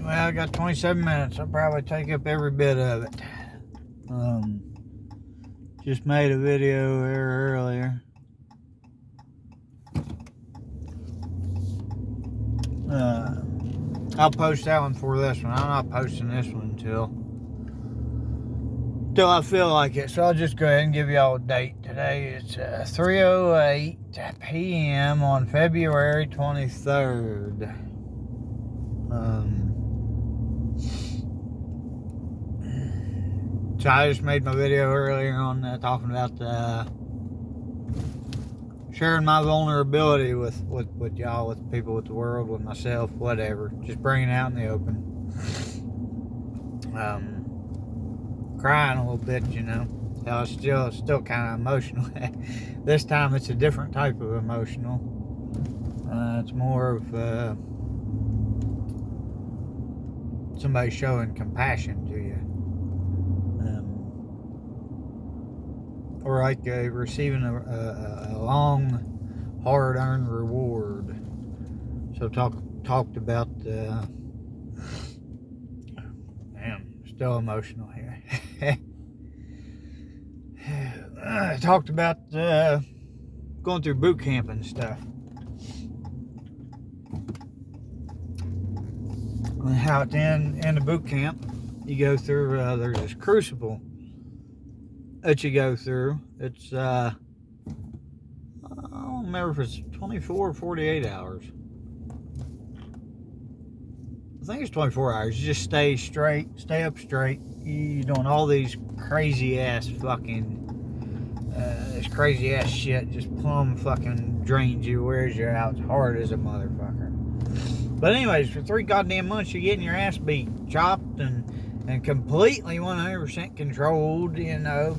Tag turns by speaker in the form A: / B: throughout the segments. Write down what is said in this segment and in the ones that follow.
A: Well, I got 27 minutes. I'll probably take up every bit of it. Just made a video here earlier. I'll post that one for this one. I'm not posting this one until I feel like it. So I'll just go ahead and give y'all a date. Today it's 3:08 p.m. on February 23rd. So I just made my video earlier on talking about sharing my vulnerability with y'all, with people, with the world, with myself, whatever. Just bringing it out in the open. Crying a little bit, you know. I was still kind of emotional. This time it's a different type of emotional. It's more of somebody showing compassion to you. Or like receiving a long, hard-earned reward. So talked about still emotional here. Talked about going through boot camp and stuff. And how at the end of boot camp, you go through, there's this crucible that you go through. It's, I don't remember if it's 24 or 48 hours. I think it's 24 hours. You just stay up straight. You're doing all these crazy ass fucking, this crazy ass shit just plumb fucking drains you, wears you out as hard as a motherfucker. But anyways, for 3 goddamn months, you're getting your ass beat, chopped, and completely 100% controlled, you know.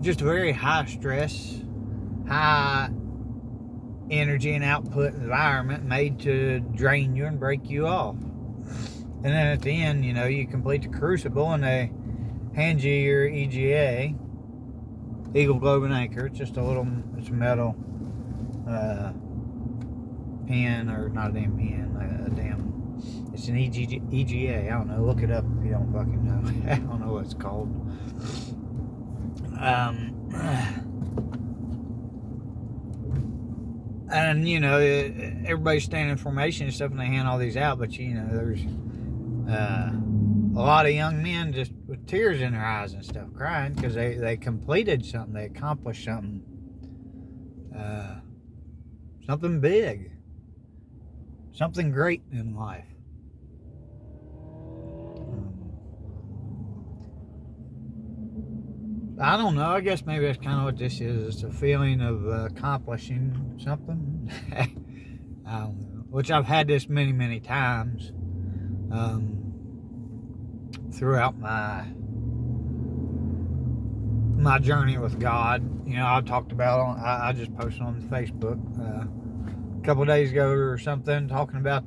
A: Just a very high stress, high energy and output environment made to drain you and break you off. And then at the end, you know, you complete the crucible and they hand you your EGA, Eagle Globe and Anchor. It's just it's a metal pen, or not a damn pen, it's an EGA. I don't know. Look it up if you don't fucking know. I don't know what it's called. And you know, everybody's standing in formation and stuff, and they hand all these out. But you know, there's a lot of young men just with tears in their eyes and stuff, crying because they completed something, they accomplished something, something big, something great in life. I don't know. I guess maybe that's kind of what this is. It's a feeling of accomplishing something. I don't know. Which I've had this many, many times throughout my journey with God. You know, I talked about I just posted on Facebook a couple days ago or something, talking about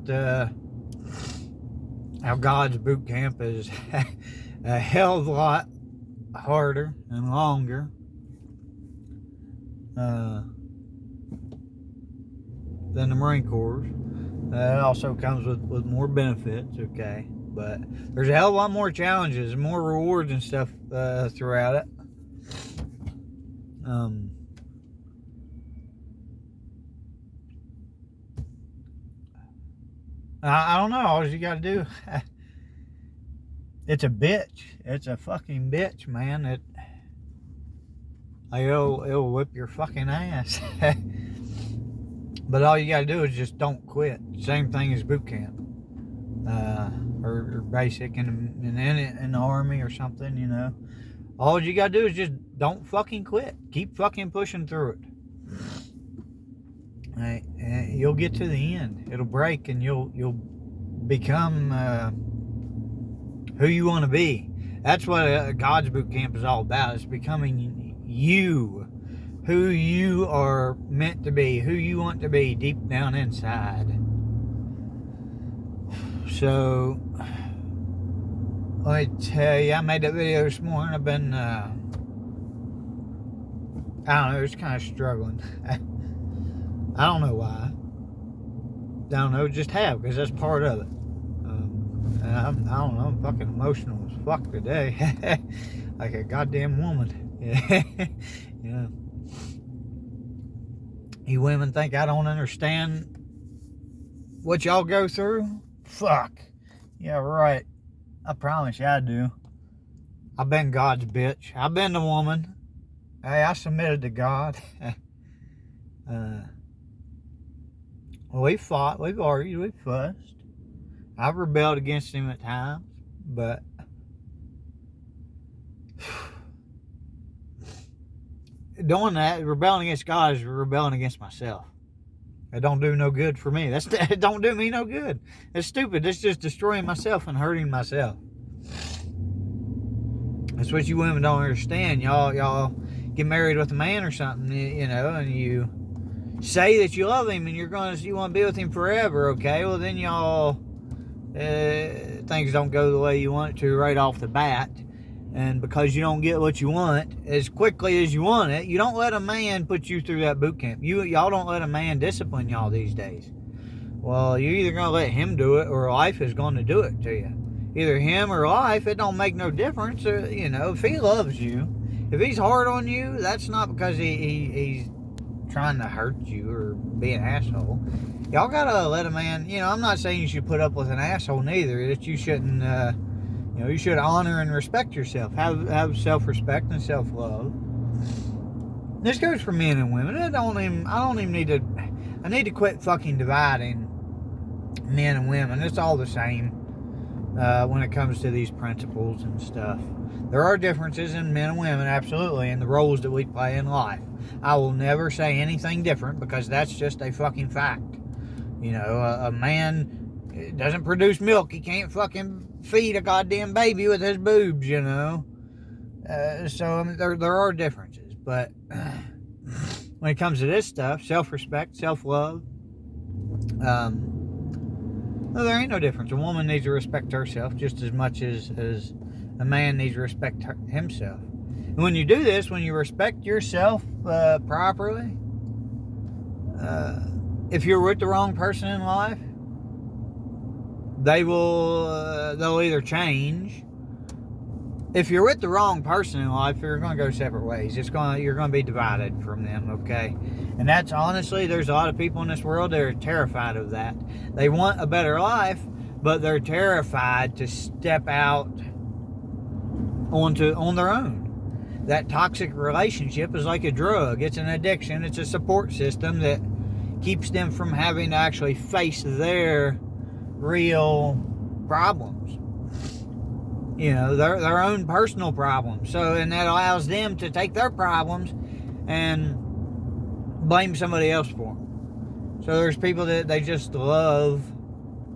A: how God's boot camp is a hell of a lot harder and longer than the Marine Corps. It also comes with more benefits, okay, but there's a hell of a lot more challenges and more rewards and stuff throughout it. I don't know. All you gotta do, it's a bitch. It's a fucking bitch, man. It'll whip your fucking ass. But all you gotta do is just don't quit. Same thing as boot camp, or basic in the army or something. You know, all you gotta do is just don't fucking quit. Keep fucking pushing through it. Right? And you'll get to the end. It'll break, and you'll become who you want to be. That's what God's boot camp is all about. It's becoming you, who you are meant to be, who you want to be deep down inside. So, let me tell you, I made that video this morning. I've been, I don't know, it's kind of struggling. I don't know why. I don't know, just have, because that's part of it. And I don't know, I'm fucking emotional as fuck today. Like a goddamn woman. Yeah. You women think I don't understand what y'all go through? Fuck. Yeah, right. I promise you I do. I've been God's bitch. I've been the woman. Hey, I submitted to God. We fought, we've argued, we've fussed. I've rebelled against him at times, but doing that, rebelling against God, is rebelling against myself. It don't do no good for me. It don't do me no good. It's stupid. It's just destroying myself and hurting myself. That's what you women don't understand. Y'all get married with a man or something, you know, and you say that you love him and you want to be with him forever, okay? Well, then y'all, things don't go the way you want it to right off the bat. And because you don't get what you want as quickly as you want it, you don't let a man put you through that boot camp. Y'all don't let a man discipline y'all these days. Well, you're either going to let him do it or life is going to do it to you. Either him or life, it don't make no difference. You know, if he loves you, if he's hard on you, that's not because he's trying to hurt you or be an asshole. Y'all gotta let a man, you know, I'm not saying you should put up with an asshole neither, that you shouldn't, you know, you should honor and respect yourself. Have self-respect and self-love. This goes for men and women. I don't even need to, I need to quit fucking dividing men and women. It's all the same when it comes to these principles and stuff. There are differences in men and women, absolutely, in the roles that we play in life. I will never say anything different because that's just a fucking fact. You know, a man doesn't produce milk. He can't fucking feed a goddamn baby with his boobs, you know. So I mean, there are differences. But when it comes to this stuff, self-respect, self-love, well, there ain't no difference. A woman needs to respect herself just as much as a man needs to respect himself. And when you do this, when you respect yourself properly, if you're with the wrong person in life, they'll either change. If you're with the wrong person in life, you're going to go separate ways. You're going to be divided from them, okay? And that's honestly, there's a lot of people in this world that are terrified of that. They want a better life, but they're terrified to step out on their own. That toxic relationship is like a drug. It's an addiction. It's a support system that keeps them from having to actually face their real problems. You know, their own personal problems. And that allows them to take their problems and blame somebody else for them. So there's people that they just love.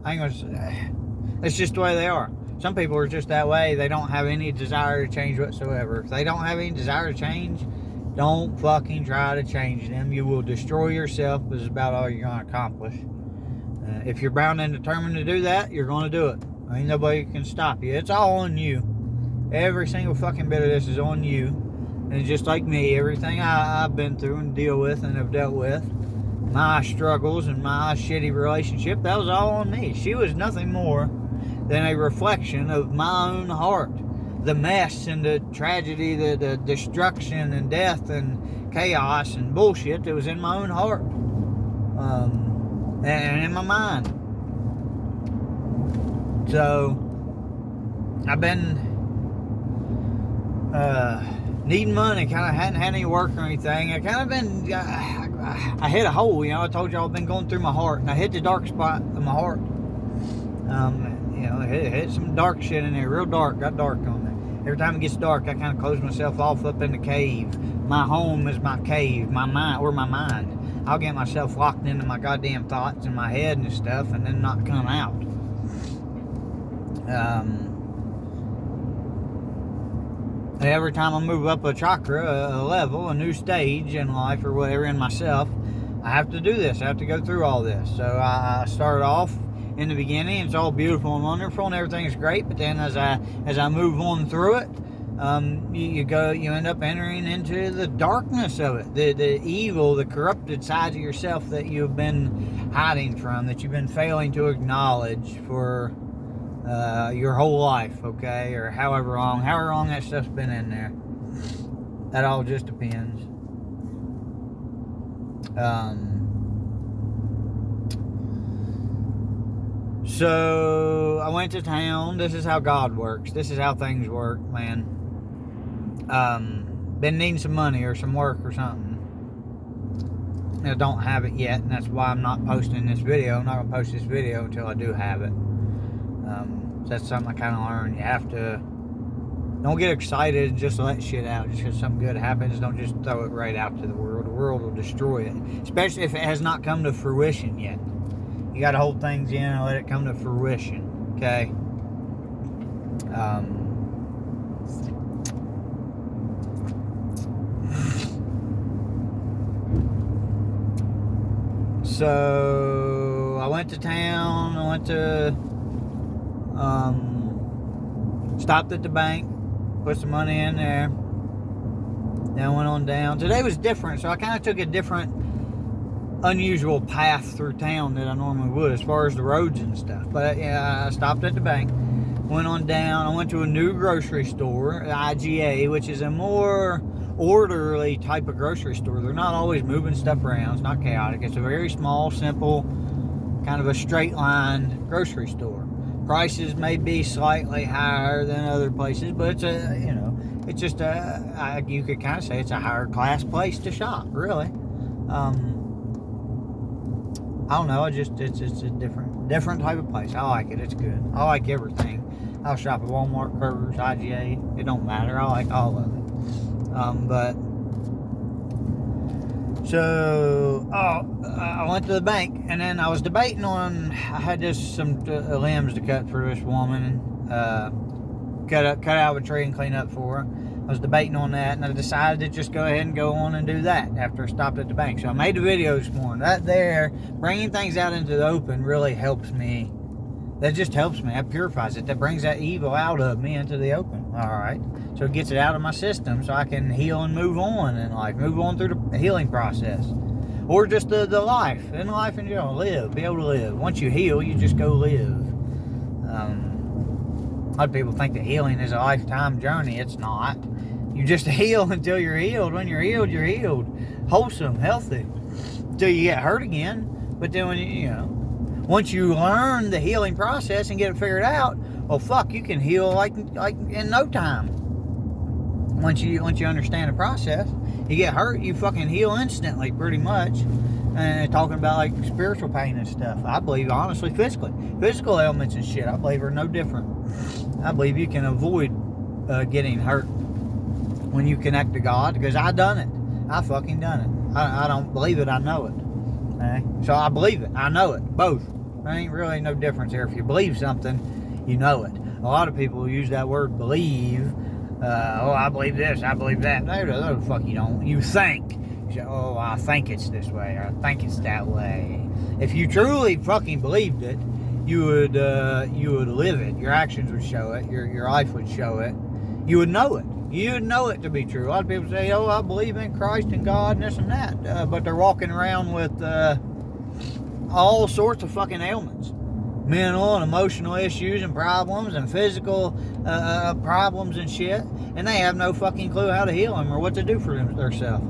A: It's just the way they are. Some people are just that way. They don't have any desire to change whatsoever. If they don't have any desire to change, don't fucking try to change them. You will destroy yourself, is about all you're going to accomplish. If you're bound and determined to do that, you're going to do it. Ain't nobody can stop you. It's all on you. Every single fucking bit of this is on you. And just like me, everything I've been through and deal with and have dealt with, my struggles and my shitty relationship, that was all on me. She was nothing more than a reflection of my own heart. The mess and the tragedy, the destruction and death and chaos and bullshit that was in my own heart. And in my mind. So, I've been needing money, kind of hadn't had any work or anything. I kind of been, I hit a hole, you know. I told y'all I've been going through my heart, and I hit the dark spot of my heart. You know, hit some dark shit in there, real dark, got dark on me. Every time it gets dark, I kind of close myself off up in the cave. My home is my cave, my mind, or my mind. I'll get myself locked into my goddamn thoughts in my head and stuff, and then not come out. Every time I move up a chakra, a level, a new stage in life or whatever in myself, I have to do this. I have to go through all this. So I started off in the beginning. It's all beautiful and wonderful and everything is great. But then as I move on through it, you end up entering into the darkness of it, the evil, the corrupted sides of yourself that you've been hiding from, that you've been failing to acknowledge for your whole life, okay, or however long that stuff's been in there. That all just depends. So I went to town. This is how God works. This is how things work, man. Been needing some money or some work or something. I don't have it yet, and that's why I'm not posting this video. I'm not going to post this video until I do have it. So that's something I kind of learned. You have to, don't get excited and just let shit out. Just because something good happens, don't just throw it right out to the world. The world will destroy it, especially if it has not come to fruition yet. You got to hold things in and let it come to fruition, okay? So I went to town. I went to stopped at the bank, put some money in there, then went on down. Today was different, so I kind of took a different, unusual path through town that I normally would as far as the roads and stuff. But yeah, I stopped at the bank, went on down. I went to a new grocery store, IGA, which is a more orderly type of grocery store. They're not always moving stuff around. It's not chaotic. It's a very small, simple, kind of a straight line grocery store. Prices may be slightly higher than other places, but it's a, you know, it's just a, you could kind of say it's a higher class place to shop, really. I don't know. It's a different type of place. I like it. It's good. I like everything. I'll shop at Walmart, Kroger's, IGA. It don't matter. I like all of it. I went to the bank, and then I was debating on, I had just some limbs to cut for this woman, cut out of a tree and clean up for her. I was debating on that, and I decided to just go ahead and go on and do that after I stopped at the bank. So I made the video this morning. That there, bringing things out into the open really helps me. That just helps me. That purifies it. That brings that evil out of me into the open. All right. So it gets it out of my system so I can heal and move on in life. Move on through the healing process. Or just the life. In life in general. Live. Be able to live. Once you heal, you just go live. A lot of people think that healing is a lifetime journey. It's not. You just heal until you're healed. When you're healed, wholesome, healthy, until you get hurt again. But then when once you learn the healing process and get it figured out, well, fuck, you can heal like in no time. Once you understand the process, you get hurt, you fucking heal instantly, pretty much. And talking about like spiritual pain and stuff, I believe honestly, physical ailments and shit, I believe are no different. I believe you can avoid getting hurt when you connect to God, because I done it. I fucking done it. I don't believe it, I know it. Okay? So I believe it, I know it, both. There ain't really no difference here. If you believe something, you know it. A lot of people use that word believe. I believe this, I believe that. No, the fuck you don't. You think. You say, oh, I think it's this way, or I think it's that way. If you truly fucking believed it, you would live it. Your actions would show it. Your life would show it. You would know it. You would know it to be true. A lot of people say, oh, I believe in Christ and God and this and that. But they're walking around with all sorts of fucking ailments. Mental and emotional issues and problems and physical problems and shit. And they have no fucking clue how to heal them or what to do for themselves.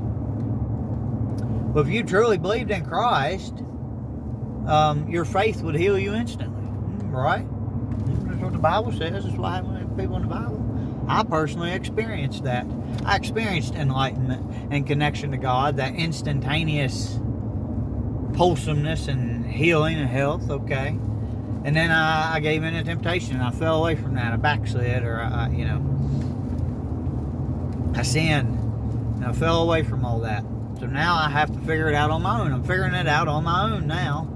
A: But if you truly believed in Christ, your faith would heal you instantly. Right? That's what the Bible says. That's what happens to people in the Bible. I personally experienced that. I experienced enlightenment and connection to God, that instantaneous wholesomeness and healing and health, okay? And then I gave in to temptation and I fell away from that. I backslid, or I sinned and I fell away from all that. So now I have to figure it out on my own. I'm figuring it out on my own now,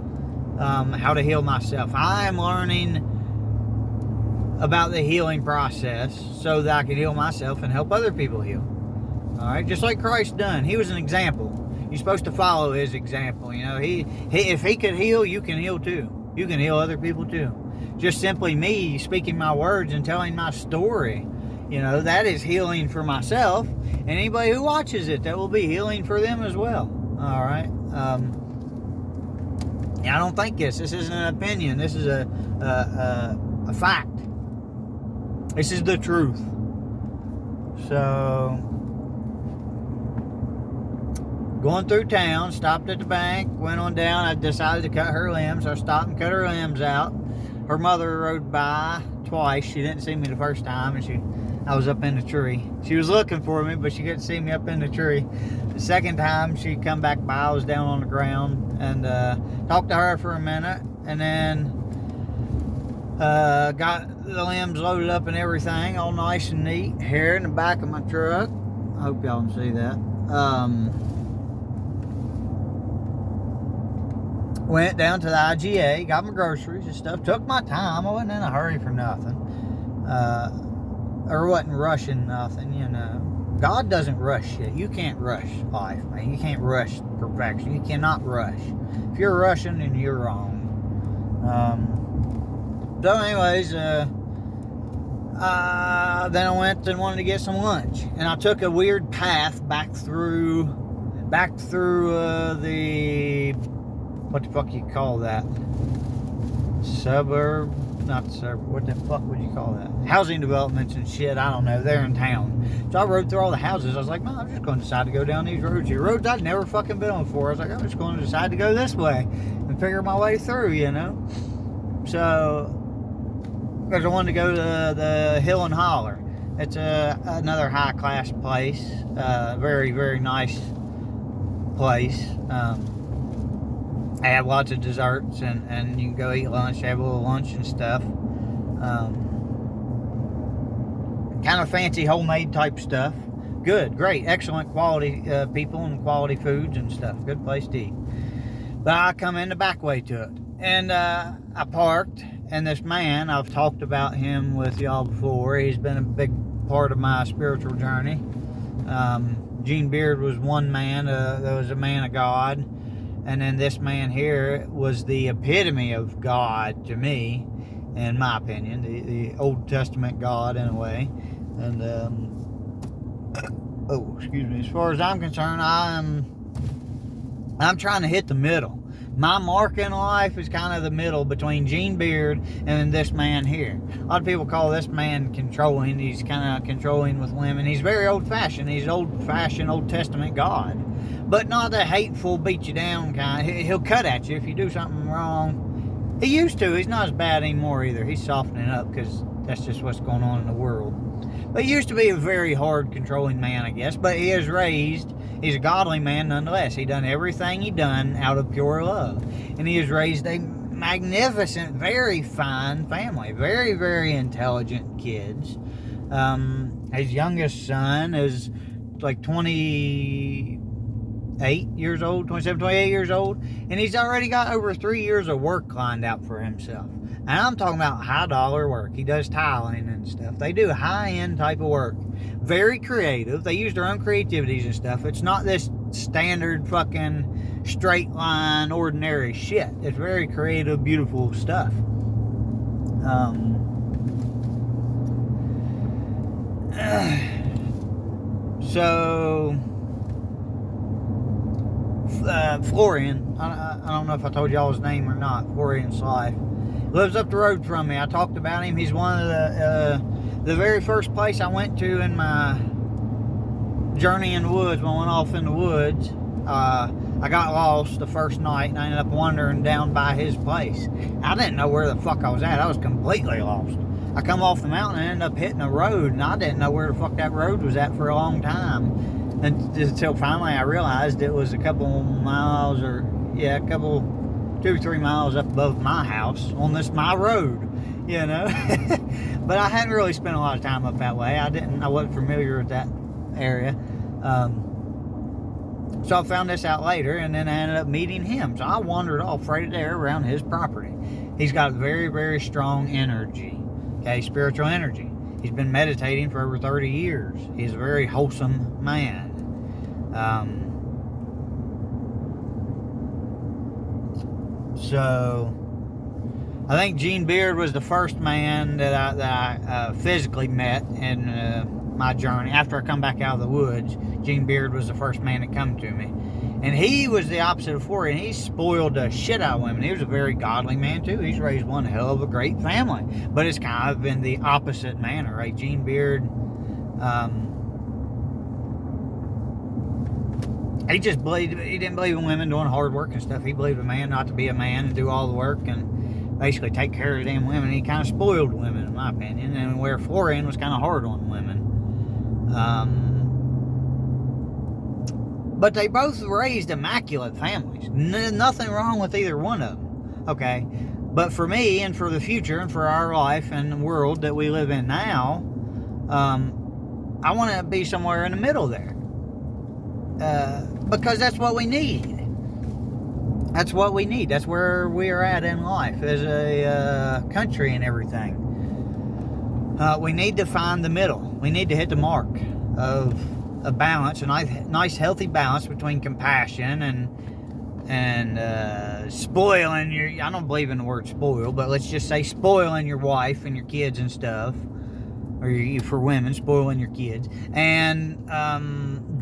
A: how to heal myself. I am learning about the healing process so that I can heal myself and help other people heal. All right, just like Christ done. He was an example. You're supposed to follow his example. He if he could heal, you can heal too. You can heal other people too. Just simply me speaking my words and telling my story You know, that is healing for myself, and anybody who watches it, that will be healing for them as well. All right. I don't think this isn't an opinion. This is a fact. This is the truth. So, going through town, stopped at the bank, went on down. I decided to cut her limbs. So I stopped and cut her limbs out. Her mother rode by twice. She didn't see me the first time, and I was up in the tree. She was looking for me, but she couldn't see me up in the tree. The second time she come back by, I was down on the ground, and talked to her for a minute, and then got the limbs loaded up and everything, all nice and neat. Here in the back of my truck. I hope y'all can see that. Went down to the IGA, got my groceries and stuff. Took my time. I wasn't in a hurry for nothing. Or wasn't rushing nothing, you know. God doesn't rush shit. You can't rush life, man. You can't rush perfection. You cannot rush. If you're rushing, then you're wrong. So anyways, then I went and wanted to get some lunch. And I took a weird path back through the, what the fuck you call that? Suburb? Not suburb. What the fuck would you call that? Housing developments and shit. I don't know. They're in town. So I rode through all the houses. I was like, man, I'm just going to decide to go down these roads here. Roads I'd never fucking been on before. I was like, I'm just going to decide to go this way and figure my way through, you know? So, because I wanted to go to the Hill and Holler. It's another high-class place. Very, very nice place. They have lots of desserts, and you can go eat lunch. They have a little lunch and stuff. Kind of fancy homemade type stuff. Good, great, excellent quality people and quality foods and stuff. Good place to eat. But I come in the back way to it. And I parked, and this man, I've talked about him with y'all before. He's been a big part of my spiritual journey. Gene Beard was one man. There was a man of God. And then this man here was the epitome of God to me, in my opinion, the Old Testament God in a way. And oh, excuse me. As far as I'm concerned, I'm trying to hit the middle. My mark in life is kind of the middle between Gene Beard and this man here. A lot of people call this man controlling. He's kind of controlling with women. He's very old-fashioned. He's old-fashioned Old Testament God. But not the hateful, beat you down kind. He'll cut at you if you do something wrong. He used to. He's not as bad anymore either. He's softening up because that's just what's going on in the world. But he used to be a very hard, controlling man, I guess. But he is raised. He's a godly man nonetheless. He done everything he done out of pure love. And he has raised a magnificent, very fine family. Very, very intelligent kids. His youngest son is like 28 years old, 27, 28 years old. And he's already got over 3 years of work lined out for himself. And I'm talking about high dollar work. He does tiling and stuff. They do high-end type of work. Very creative. They use their own creativities and stuff. It's not this standard fucking straight line, ordinary shit. It's very creative, beautiful stuff. So, Florian, I don't know if I told y'all his name or not, Florian's life. Lives up the road from me. I talked about him. He's one of the very first place I went to in my journey in the woods. When I went off in the woods, I got lost the first night, and I ended up wandering down by his place. I didn't know where the fuck I was at. I was completely lost. I come off the mountain and ended up hitting a road, and I didn't know where the fuck that road was at for a long time. Until finally I realized it was a couple miles, or yeah, 2 or 3 miles up above my house on my road, you know. But I hadn't really spent a lot of time up that way. I wasn't familiar with that area. So I found this out later, and then I ended up meeting him. So I wandered off right there around his property. He's got very, very strong energy, okay, spiritual energy. He's been meditating for over 30 years. He's a very wholesome man. So I think Gene Beard was the first man that I physically met in my journey. After I come back out of the woods, Gene Beard was the first man that come to me. And he was the opposite of Florian. He spoiled the shit out of women. He was a very godly man, too. He's raised one hell of a great family. But it's kind of in the opposite manner, right? Gene Beard, he just believed, he didn't believe in women doing hard work and stuff. He believed a man not to be a man and do all the work and basically take care of the damn women. He kind of spoiled women, in my opinion. And where Florian was kind of hard on women. But they both raised immaculate families. Nothing wrong with either one of them. Okay? But for me and for the future and for our life and the world that we live in now, I want to be somewhere in the middle there. Because that's what we need. That's what we need. That's where we are at in life as a country and everything. We need to find the middle. We need to hit the mark of a balance, a nice healthy balance between compassion and spoiling your, I don't believe in the word spoil, but let's just say spoiling your wife and your kids and stuff, or for women, spoiling your kids, and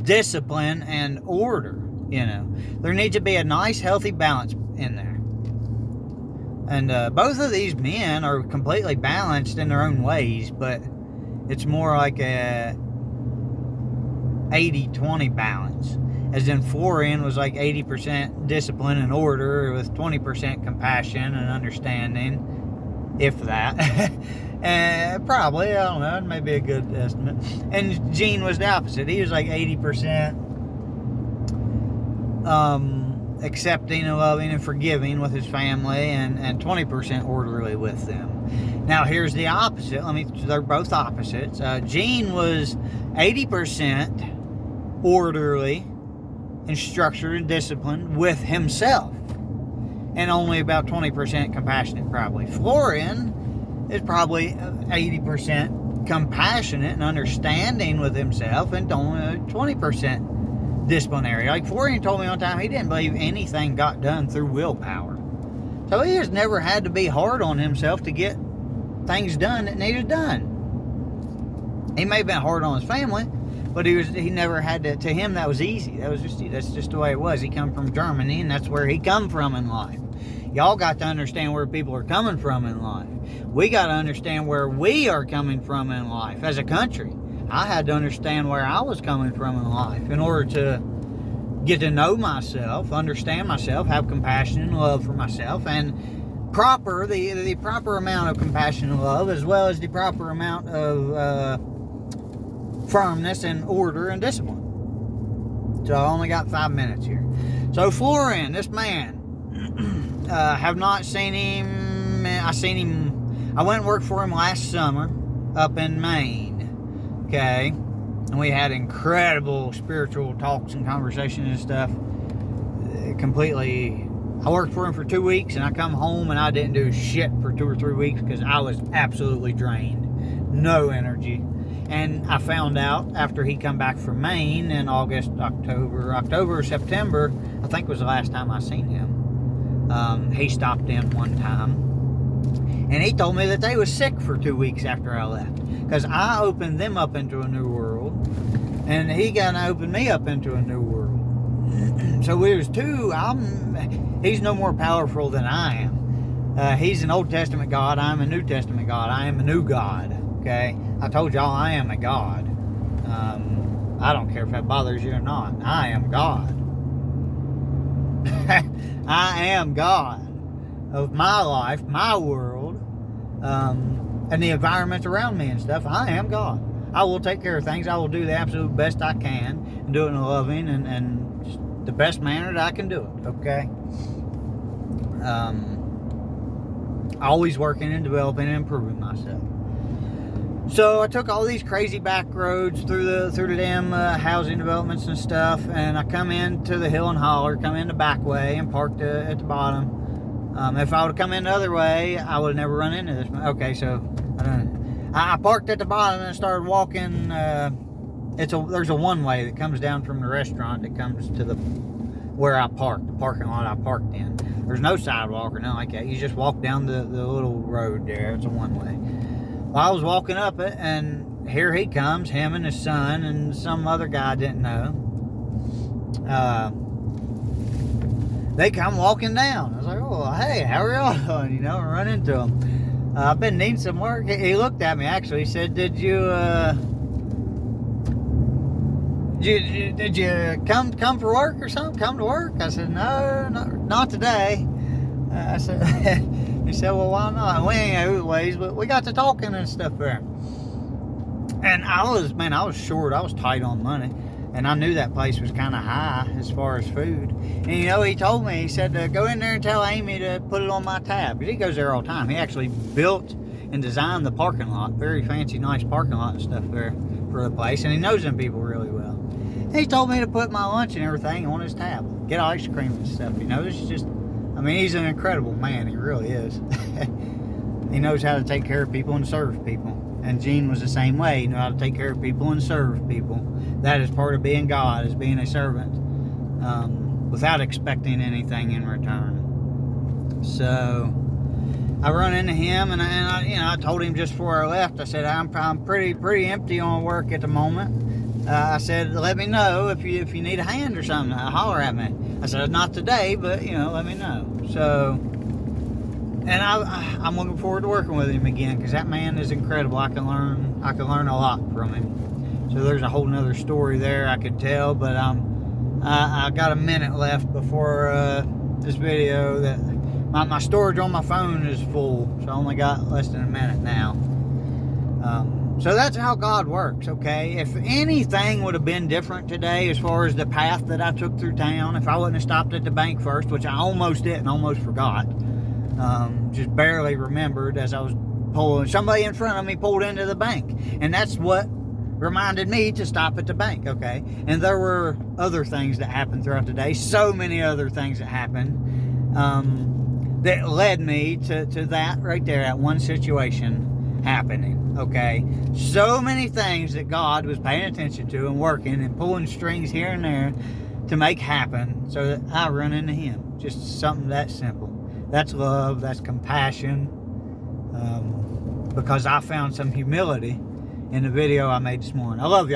A: discipline and order. You know, there needs to be a nice healthy balance in there. And both of these men are completely balanced in their own ways, but it's more like a 80-20 balance. As in Florian was like 80% discipline and order with 20% compassion and understanding, if that. And probably, I don't know, it may be a good estimate. And Gene was the opposite. He was like 80% accepting and loving and forgiving with his family and 20% orderly with them. Now here's the opposite. They're both opposites. Gene was 80% orderly and structured and disciplined with himself, and only about 20% compassionate probably. Florian is probably 80% compassionate and understanding with himself, and only 20% disciplinary. Like Florian told me one time, he didn't believe anything got done through willpower. So he has never had to be hard on himself to get things done that needed done. He may have been hard on his family, but he never had to him that was easy. That's just the way it was. He come from Germany, and that's where he come from in life. Y'all got to understand where people are coming from in life. We got to understand where we are coming from in life as a country. I had to understand where I was coming from in life in order to get to know myself, understand myself, have compassion and love for myself, and the proper amount of compassion and love, as well as the proper amount of firmness and order and discipline. So I only got 5 minutes here. So Florian, this man, have not seen him. I went and worked for him last summer up in Maine. Okay, and we had incredible spiritual talks and conversations and stuff. I worked for him for 2 weeks, and I come home and I didn't do shit for 2 or 3 weeks because I was absolutely drained, no energy. And I found out after he come back from Maine in October or September, I think was the last time I seen him. He stopped in one time, and he told me that they was sick for 2 weeks after I left, because I opened them up into a new world, and he got to open me up into a new world. So we was two. He's no more powerful than I am. He's an Old Testament God. I'm a New Testament God. I am a new God. Okay, I told y'all I am a God. I don't care if that bothers you or not. I am God. I am God of my life, my world, and the environment around me and stuff. I am God. I will take care of things. I will do the absolute best I can and do it in a loving and just the best manner that I can do it. Okay. Always working and developing and improving myself. So I took all these crazy back roads through the damn housing developments and stuff, and I come into the hill and holler, come in the back way, and parked at the bottom. If I would have come in the other way, I would have never run into this. Okay, so I parked at the bottom and started walking. There's a one way that comes down from the restaurant that comes to where I parked, the parking lot I parked in. There's no sidewalk or nothing like that. You just walk down the little road there. It's a one-way. Well, I was walking up it, and here he comes, him and his son and some other guy I didn't know. They come walking down. I was like, oh, hey, how are y'all doing? You know, and run into him. I've been needing some work. He looked at me, actually. He said, did you come for work or something? Come to work? I said, no, not today. I said, he said, well, why not? We ain't out ways, but we got to talking and stuff there. And I was short. I was tight on money. And I knew that place was kind of high as far as food. And, you know, he told me, he said, go in there and tell Amy to put it on my tab. Because he goes there all the time. He actually built and designed the parking lot. Very fancy, nice parking lot and stuff there for the place. And he knows them people really well. And he told me to put my lunch and everything on his tab. Get ice cream and stuff. You know, it's just, I mean, he's an incredible man. He really is. He knows how to take care of people and serve people. And Gene was the same way. He knew how to take care of people and serve people. That is part of being God, is being a servant without expecting anything in return. So I run into him, and I told him just before I left, I said, I'm pretty empty on work at the moment. I said, let me know if you need a hand or something. Holler at me. I said, not today, but, you know, let me know. So, and I'm looking forward to working with him again, because that man is incredible. I can learn a lot from him. So there's a whole nother story there I could tell, but I got a minute left before this video. That my storage on my phone is full, so I only got less than a minute now. So that's how God works, okay? If anything would have been different today as far as the path that I took through town, if I wouldn't have stopped at the bank first, which I almost did and almost forgot, just barely remembered as I was pulling, somebody in front of me pulled into the bank, and that's what reminded me to stop at the bank, okay? And there were other things that happened throughout the day, so many other things that happened that led me to that right there, that one situation happening, okay? So many things that God was paying attention to and working and pulling strings here and there to make happen so that I run into him. Just something that simple. That's love, that's compassion, because I found some humility in the video I made this morning. I love you.